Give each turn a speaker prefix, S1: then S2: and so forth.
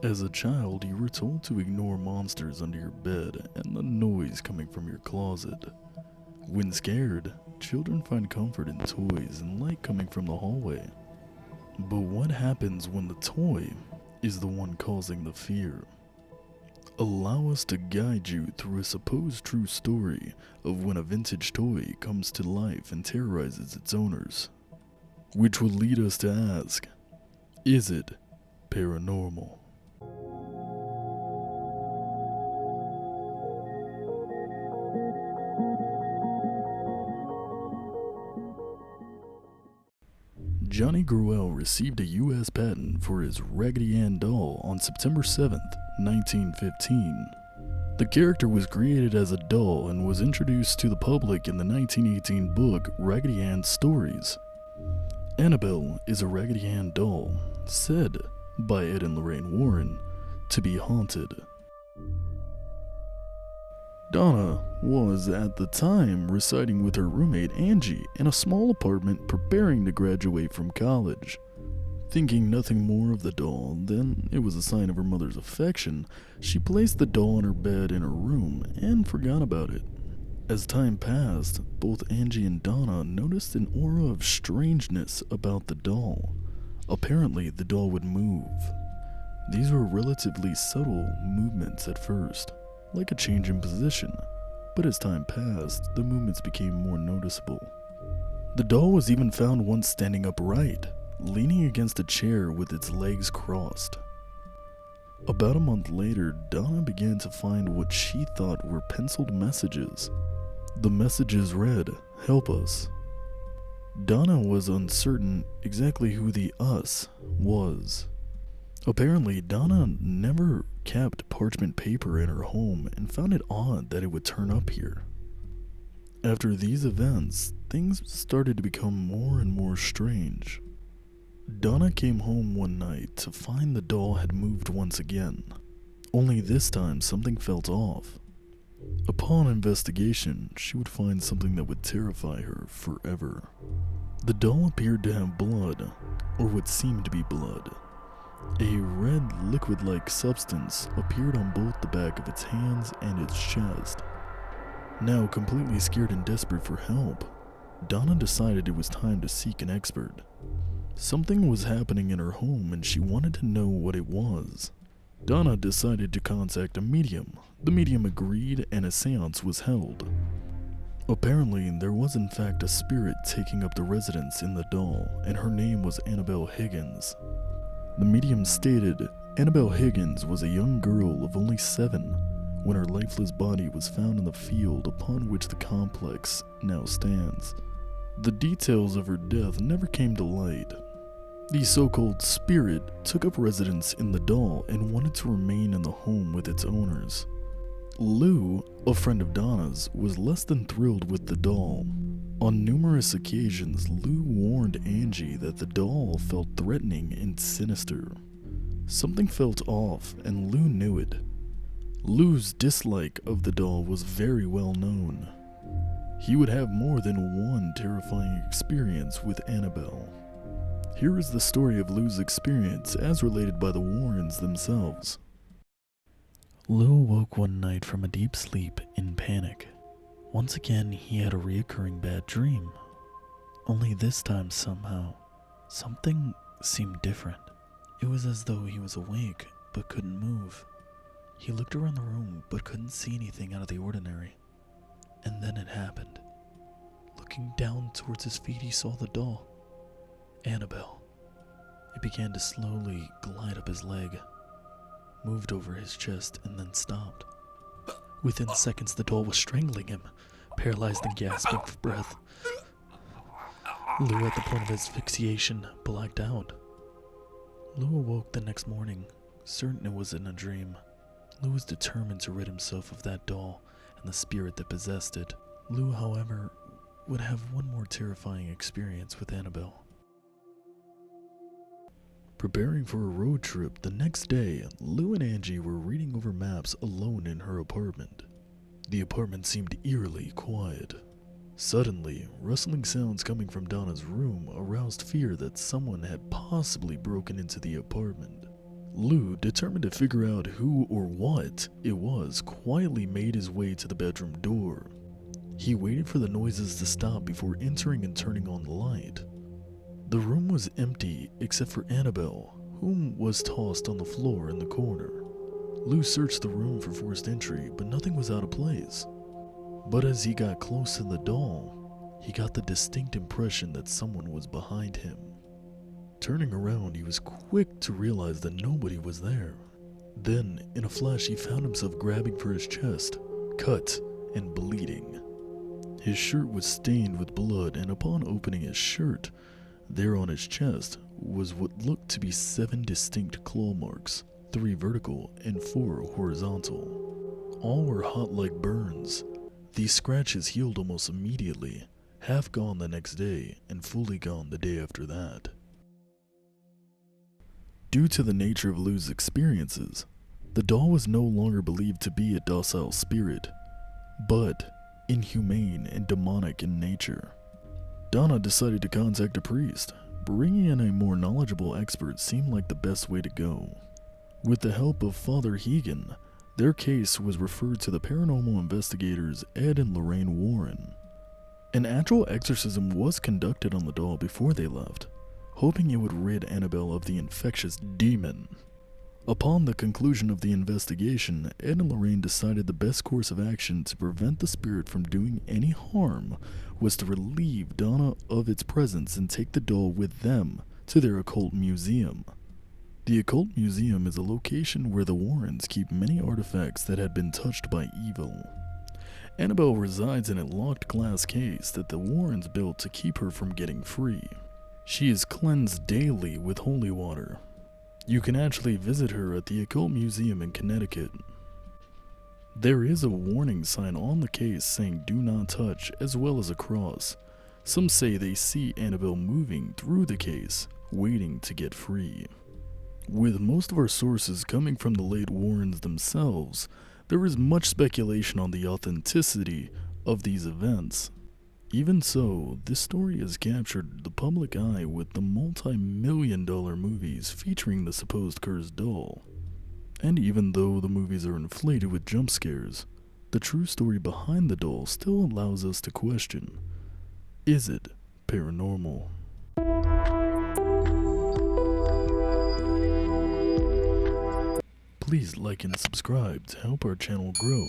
S1: As a child, you were told to ignore monsters under your bed and the noise coming from your closet. When scared, children find comfort in toys and light coming from the hallway. But what happens when the toy is the one causing the fear? Allow us to guide you through a supposed true story of when a vintage toy comes to life and terrorizes its owners. Which will lead us to ask, is it paranormal? Johnny Gruelle received a U.S. patent for his Raggedy Ann doll on September 7th, 1915. The character was created as a doll and was introduced to the public in the 1918 book Raggedy Ann Stories. Annabelle is a Raggedy Ann doll, said by Ed and Lorraine Warren, to be haunted. Donna was, at the time, residing with her roommate Angie in a small apartment preparing to graduate from college. Thinking nothing more of the doll than it was a sign of her mother's affection, she placed the doll on her bed in her room and forgot about it. As time passed, both Angie and Donna noticed an aura of strangeness about the doll. Apparently, the doll would move. These were relatively subtle movements at first, like a change in position, but as time passed, the movements became more noticeable. The doll was even found once standing upright, leaning against a chair with its legs crossed. About a month later, Donna began to find what she thought were penciled messages. The messages read, "Help us." Donna was uncertain exactly who the us was. Apparently, Donna never kept parchment paper in her home and found it odd that it would turn up here. After these events, things started to become more and more strange. Donna came home one night to find the doll had moved once again, only this time something felt off. Upon investigation, she would find something that would terrify her forever. The doll appeared to have blood, or what seemed to be blood. A red liquid-like substance appeared on both the back of its hands and its chest. Now completely scared and desperate for help, Donna decided it was time to seek an expert. Something was happening in her home and she wanted to know what it was. Donna decided to contact a medium. The medium agreed and a seance was held. Apparently, there was in fact a spirit taking up the residence in the doll, and her name was Annabelle Higgins. The medium stated Annabelle Higgins was a young girl of only 7 when her lifeless body was found in the field upon which the complex now stands. The details of her death never came to light. The so-called spirit took up residence in the doll and wanted to remain in the home with its owners. Lou, a friend of Donna's, was less than thrilled with the doll. On numerous occasions, Lou warned Angie that the doll felt threatening and sinister. Something felt off, and Lou knew it. Lou's dislike of the doll was very well known. He would have more than one terrifying experience with Annabelle. Here is the story of Lou's experience as related by the Warrens themselves. Lou awoke one night from a deep sleep in panic. Once again, he had a reoccurring bad dream. Only this time somehow, something seemed different. It was as though he was awake, but couldn't move. He looked around the room, but couldn't see anything out of the ordinary. And then it happened. Looking down towards his feet, he saw the doll. Annabelle. It began to slowly glide up his leg, moved over his chest, and then stopped. Within seconds, the doll was strangling him, paralyzed and gasping for breath. Lou, at the point of asphyxiation, blacked out. Lou awoke the next morning, certain it was in a dream. Lou was determined to rid himself of that doll and the spirit that possessed it. Lou, however, would have one more terrifying experience with Annabelle. Preparing for a road trip the next day, Lou and Angie were reading over maps alone in her apartment. The apartment seemed eerily quiet. Suddenly, rustling sounds coming from Donna's room aroused fear that someone had possibly broken into the apartment. Lou, determined to figure out who or what it was, quietly made his way to the bedroom door. He waited for the noises to stop before entering and turning on the light. The room was empty except for Annabelle, whom was tossed on the floor in the corner. Lou searched the room for forced entry, but nothing was out of place. But as he got close to the doll, he got the distinct impression that someone was behind him. Turning around, he was quick to realize that nobody was there. Then, in a flash, he found himself grabbing for his chest, cut and bleeding. His shirt was stained with blood, and upon opening his shirt, there on his chest was what looked to be 7 distinct claw marks, 3 vertical and 4 horizontal. All were hot like burns. These scratches healed almost immediately, half gone the next day and fully gone the day after that. Due to the nature of Lou's experiences, the doll was no longer believed to be a docile spirit, but inhumane and demonic in nature. Donna decided to contact a priest. Bringing in a more knowledgeable expert seemed like the best way to go. With the help of Father Hegan, their case was referred to the paranormal investigators Ed and Lorraine Warren. An actual exorcism was conducted on the doll before they left, hoping it would rid Annabelle of the infectious demon. Upon the conclusion of the investigation, Ed and Lorraine decided the best course of action to prevent the spirit from doing any harm was to relieve Donna of its presence and take the doll with them to their occult museum. The occult museum is a location where the Warrens keep many artifacts that had been touched by evil. Annabelle resides in a locked glass case that the Warrens built to keep her from getting free. She is cleansed daily with holy water. You can actually visit her at the Occult Museum in Connecticut. There is a warning sign on the case saying "Do not touch," as well as a cross. Some say they see Annabelle moving through the case, waiting to get free. With most of our sources coming from the late Warrens themselves, there is much speculation on the authenticity of these events. Even so, this story has captured the public eye with the multi-million-dollar movies featuring the supposed cursed doll. And even though the movies are inflated with jump scares, the true story behind the doll still allows us to question, is it paranormal? Please like and subscribe to help our channel grow.